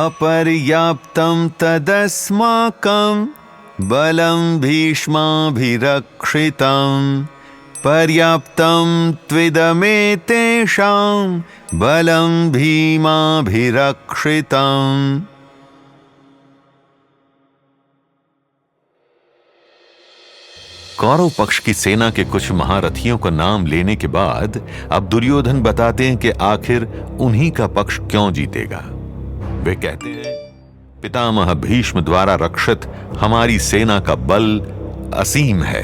अपर्याप्तं तदस्माकं बलं भीष्माभिरक्षितं पर्याप्तं त्विदमेतेषां बलं भीमाभिरक्षितं। कौरव पक्ष की सेना के कुछ महारथियों का नाम लेने के बाद अब दुर्योधन बताते हैं कि आखिर उन्हीं का पक्ष क्यों जीतेगा। वे कहते हैं, पितामह भीष्म द्वारा रक्षित हमारी सेना का बल असीम है,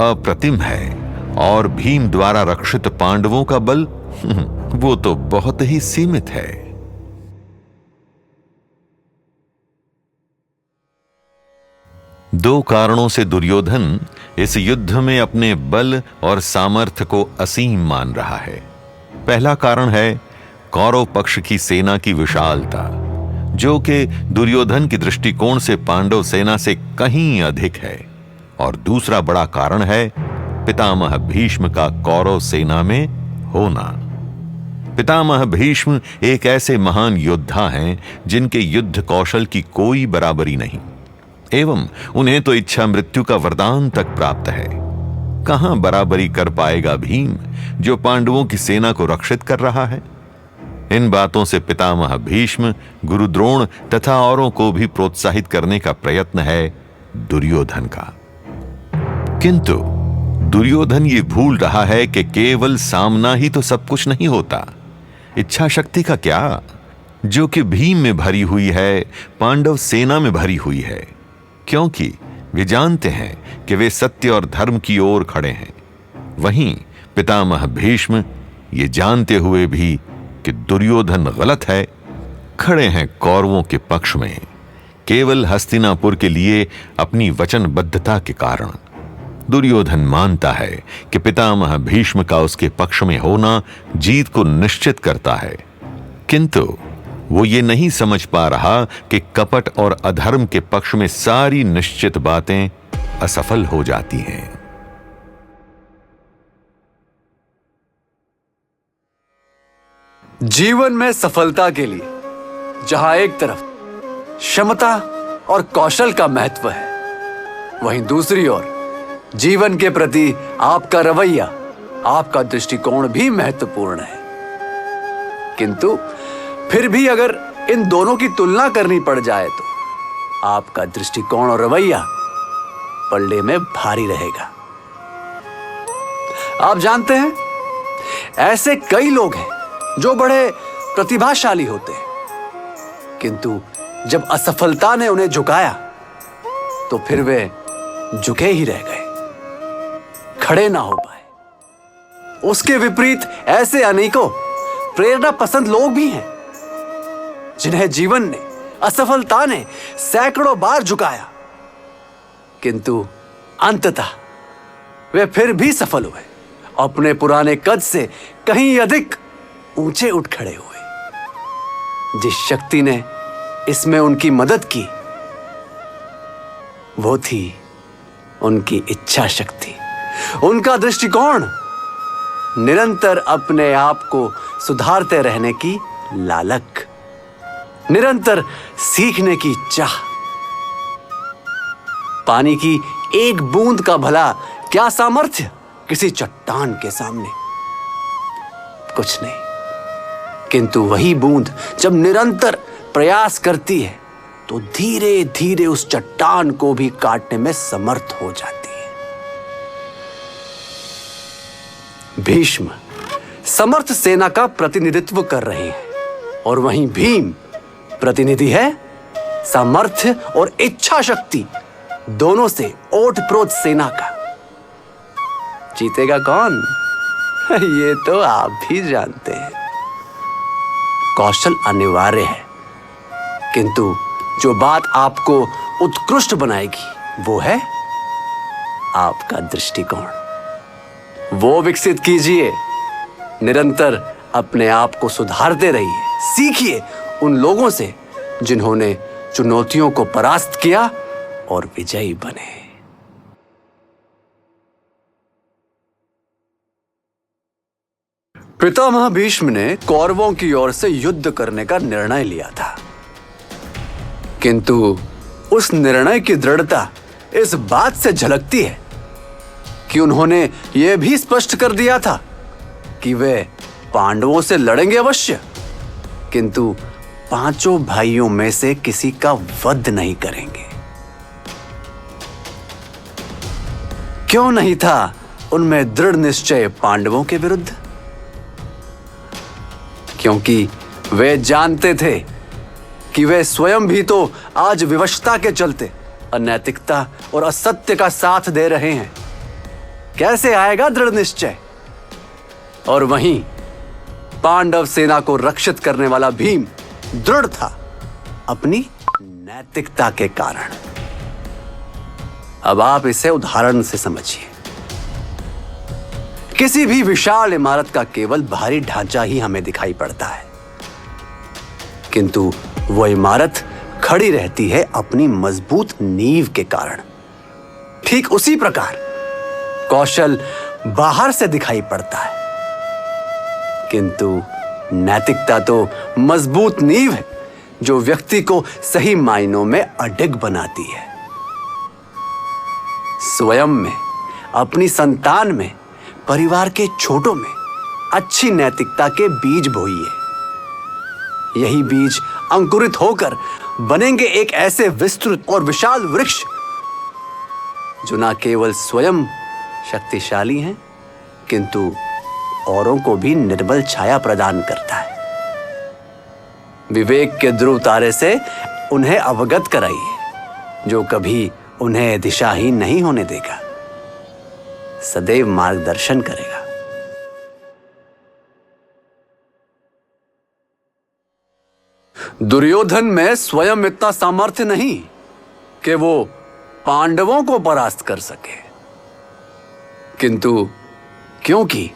अप्रतिम है, और भीम द्वारा रक्षित पांडवों का बल वो तो बहुत ही सीमित है। दो कारणों से दुर्योधन इस युद्ध में अपने बल और सामर्थ्य को असीम मान रहा है। पहला कारण है कौरव पक्ष की सेना की विशालता, जो कि दुर्योधन की दृष्टिकोण से पांडव सेना से कहीं अधिक है। और दूसरा बड़ा कारण है पितामह भीष्म का कौरव सेना में होना। पितामह भीष्म एक ऐसे महान योद्धा हैं जिनके युद्ध कौशल की कोई बराबरी नहीं, एवं उन्हें तो इच्छा मृत्यु का वरदान तक प्राप्त है। कहां बराबरी कर पाएगा भीम, जो पांडवों की सेना को रक्षित कर रहा है। इन बातों से पितामह भीष्म, गुरु द्रोण तथा औरों को भी प्रोत्साहित करने का प्रयत्न है दुर्योधन का। किंतु दुर्योधन ये भूल रहा है कि केवल सामना ही तो सब कुछ नहीं होता। इच्छा शक्ति का क्या, जो कि भीम में भरी हुई है, पांडव सेना में भरी हुई है, क्योंकि वे जानते हैं कि वे सत्य और धर्म की ओर खड़े हैं। वहीं पितामह भीष्म ये जानते हुए भी कि दुर्योधन गलत है, खड़े हैं कौरवों के पक्ष में, केवल हस्तिनापुर के लिए अपनी वचनबद्धता के कारण। दुर्योधन मानता है कि पितामह भीष्म का उसके पक्ष में होना जीत को निश्चित करता है, किंतु वो ये नहीं समझ पा रहा कि कपट और अधर्म के पक्ष में सारी निश्चित बातें असफल हो जाती हैं। जीवन में सफलता के लिए जहां एक तरफ क्षमता और कौशल का महत्व है, वहीं दूसरी ओर जीवन के प्रति आपका रवैया, आपका दृष्टिकोण भी महत्वपूर्ण है। किंतु फिर भी अगर इन दोनों की तुलना करनी पड़ जाए तो आपका दृष्टिकोण और रवैया पल्ले में भारी रहेगा। आप जानते हैं, ऐसे कई लोग हैं जो बड़े प्रतिभाशाली होते हैं, किंतु जब असफलता ने उन्हें झुकाया तो फिर वे झुके ही रह गए, खड़े ना हो पाए। उसके विपरीत ऐसे अनेकों प्रेरणा पसंद लोग भी हैं जिन्हें जीवन ने, असफलता ने सैकड़ों बार झुकाया, किंतु अंततः वे फिर भी सफल हुए, अपने पुराने कद से कहीं अधिक ऊंचे उठ खड़े हुए। जिस शक्ति ने इसमें उनकी मदद की वो थी उनकी इच्छा शक्ति, उनका दृष्टिकोण, निरंतर अपने आप को सुधारते रहने की लालक, निरंतर सीखने की चाह। पानी की एक बूंद का भला क्या सामर्थ्य किसी चट्टान के सामने, कुछ नहीं। किंतु वही बूंद जब निरंतर प्रयास करती है तो धीरे धीरे उस चट्टान को भी काटने में समर्थ हो जाती है। भीष्म समर्थ सेना का प्रतिनिधित्व कर रहे हैं, और वहीं भीम प्रतिनिधि है सामर्थ्य और इच्छा शक्ति दोनों से ओतप्रोत सेना का। जीतेगा कौन? ये तो आप भी जानते हैं। कौशल अनिवार्य है, किंतु जो बात आपको उत्कृष्ट बनाएगी वो है आपका दृष्टिकोण। वो विकसित कीजिए, निरंतर अपने आप को सुधारते रहिए, सीखिए उन लोगों से जिन्होंने चुनौतियों को परास्त किया और विजयी बने। पितामह भीष्म ने कौरवों की ओर से युद्ध करने का निर्णय लिया था। किंतु उस निर्णय की दृढ़ता इस बात से झलकती है कि उन्होंने यह भी स्पष्ट कर दिया था कि वे पांडवों से लड़ेंगे अवश्य, किंतु पांचों भाइयों में से किसी का वध नहीं करेंगे। क्यों नहीं था उनमें दृढ़ निश्चय पांडवों के विरुद्ध? क्योंकि वे जानते थे कि वे स्वयं भी तो आज विवशता के चलते अनैतिकता और असत्य का साथ दे रहे हैं। कैसे आएगा दृढ़ निश्चय? और वहीं पांडव सेना को रक्षित करने वाला भीम दृढ़ था अपनी नैतिकता के कारण। अब आप इसे उदाहरण से समझिए। किसी भी विशाल इमारत का केवल बाहरी ढांचा ही हमें दिखाई पड़ता है, किंतु वह इमारत खड़ी रहती है अपनी मजबूत नींव के कारण। ठीक उसी प्रकार कौशल बाहर से दिखाई पड़ता है, किंतु नैतिकता तो मजबूत नींव है जो व्यक्ति को सही मायनों में अडिग बनाती है। स्वयं में, अपनी संतान में, परिवार के छोटों में अच्छी नैतिकता के बीज बोइए। यही बीज अंकुरित होकर बनेंगे एक ऐसे विस्तृत और विशाल वृक्ष जो न केवल स्वयं शक्तिशाली हैं, किंतु औरों को भी निर्बल छाया प्रदान करता है। विवेक के ध्रुव तारे से उन्हें अवगत कराइए, जो कभी उन्हें दिशाहीन नहीं होने देगा, सदैव मार्गदर्शन करेगा। दुर्योधन में स्वयं इतना सामर्थ्य नहीं कि वो पांडवों को परास्त कर सके, किंतु क्योंकि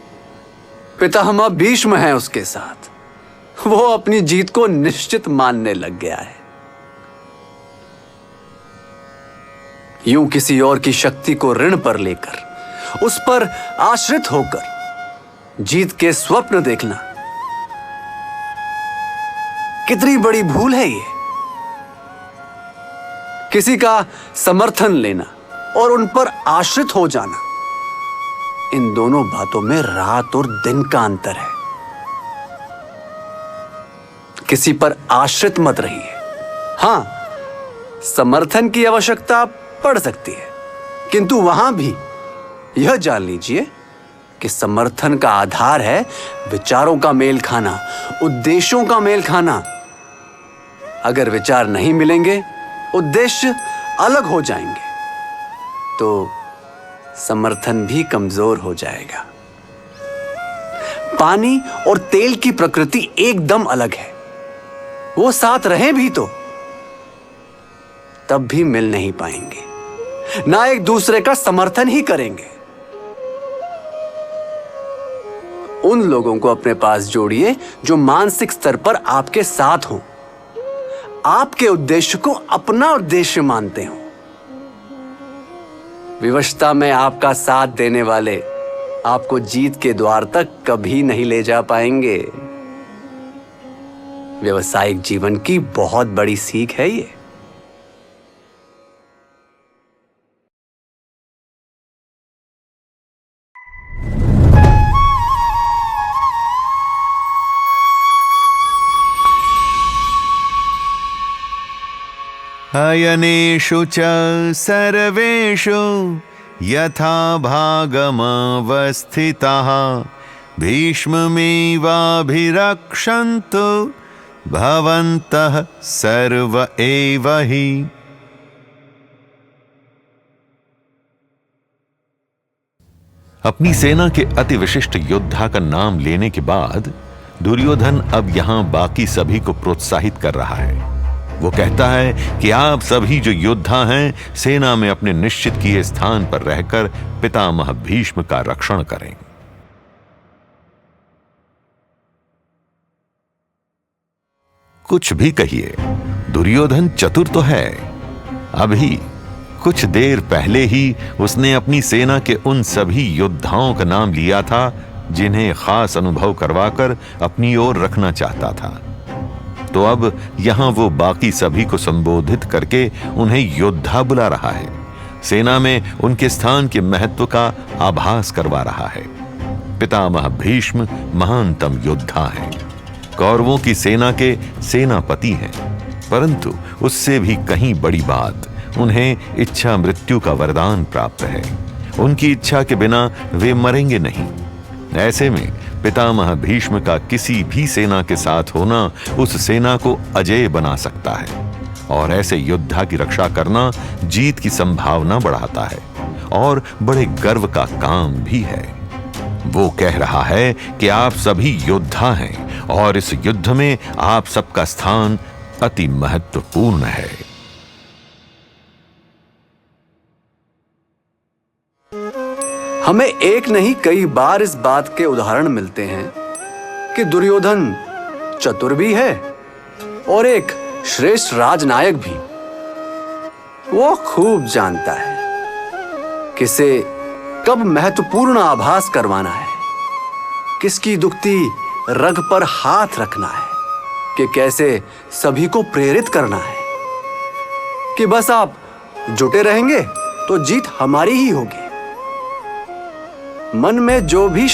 पितामह भीष्म है उसके साथ, वो अपनी जीत को निश्चित मानने लग गया है। यूं किसी और की शक्ति को ऋण पर लेकर, उस पर आश्रित होकर जीत के स्वप्न देखना कितनी बड़ी भूल है ये। किसी का समर्थन लेना और उन पर आश्रित हो जाना, इन दोनों बातों में रात और दिन का अंतर है। किसी पर आश्रित मत रहिए। हां, समर्थन की आवश्यकता पड़ सकती है, किंतु वहां भी यह जान लीजिए कि समर्थन का आधार है विचारों का मेल खाना, उद्देश्यों का मेल खाना। अगर विचार नहीं मिलेंगे, उद्देश्य अलग हो जाएंगे, तो समर्थन भी कमजोर हो जाएगा। पानी और तेल की प्रकृति एकदम अलग है। वो साथ रहें भी तो तब भी मिल नहीं पाएंगे, ना एक दूसरे का समर्थन ही करेंगे। उन लोगों को अपने पास जोड़िए जो मानसिक स्तर पर आपके साथ हों, आपके उद्देश्य को अपना उद्देश्य मानते हो। विवशता में आपका साथ देने वाले आपको जीत के द्वार तक कभी नहीं ले जा पाएंगे। व्यवसायिक जीवन की बहुत बड़ी सीख है ये। अयनेषु च सर्वेषु यथा भागमवस्थिताः भीष्ममेवाभिरक्षन्तु भवन्तः सर्व एव हि। अपनी सेना के अति विशिष्ट योद्धा का नाम लेने के बाद दुर्योधन अब यहां बाकी सभी को प्रोत्साहित कर रहा है। वो कहता है कि आप सभी जो योद्धा हैं, सेना में अपने निश्चित किए स्थान पर रहकर पितामह भीष्म का रक्षण करें। कुछ भी कहिए, दुर्योधन चतुर तो है। अभी कुछ देर पहले ही उसने अपनी सेना के उन सभी योद्धाओं का नाम लिया था जिन्हें खास अनुभव करवाकर अपनी ओर रखना चाहता था। तो अब यहां वो बाकी सभी को संबोधित करके उन्हें योद्धा बुला रहा है, सेना में उनके स्थान के महत्व का आभास करवा रहा है। पितामह भीष्म महानतम योद्धा हैं, कौरवों की सेना के सेनापति हैं, परंतु उससे भी कहीं बड़ी बात, उन्हें इच्छा मृत्यु का वरदान प्राप्त है। उनकी इच्छा के बिना वे मरेंगे नहीं। ऐसे में पितामह भीष्म का किसी भी सेना के साथ होना उस सेना को अजेय बना सकता है, और ऐसे योद्धा की रक्षा करना जीत की संभावना बढ़ाता है और बड़े गर्व का काम भी है। वो कह रहा है कि आप सभी योद्धा हैं और इस युद्ध में आप सबका स्थान अति महत्वपूर्ण है। हमें एक नहीं कई बार इस बात के उदाहरण मिलते हैं कि दुर्योधन चतुर भी है और एक श्रेष्ठ राजनायक भी। वो खूब जानता है किसे कब महत्वपूर्ण आभास करवाना है, किसकी दुखती रग पर हाथ रखना है, कि कैसे सभी को प्रेरित करना है, कि बस आप जुटे रहेंगे तो जीत हमारी ही होगी। मन में जो भी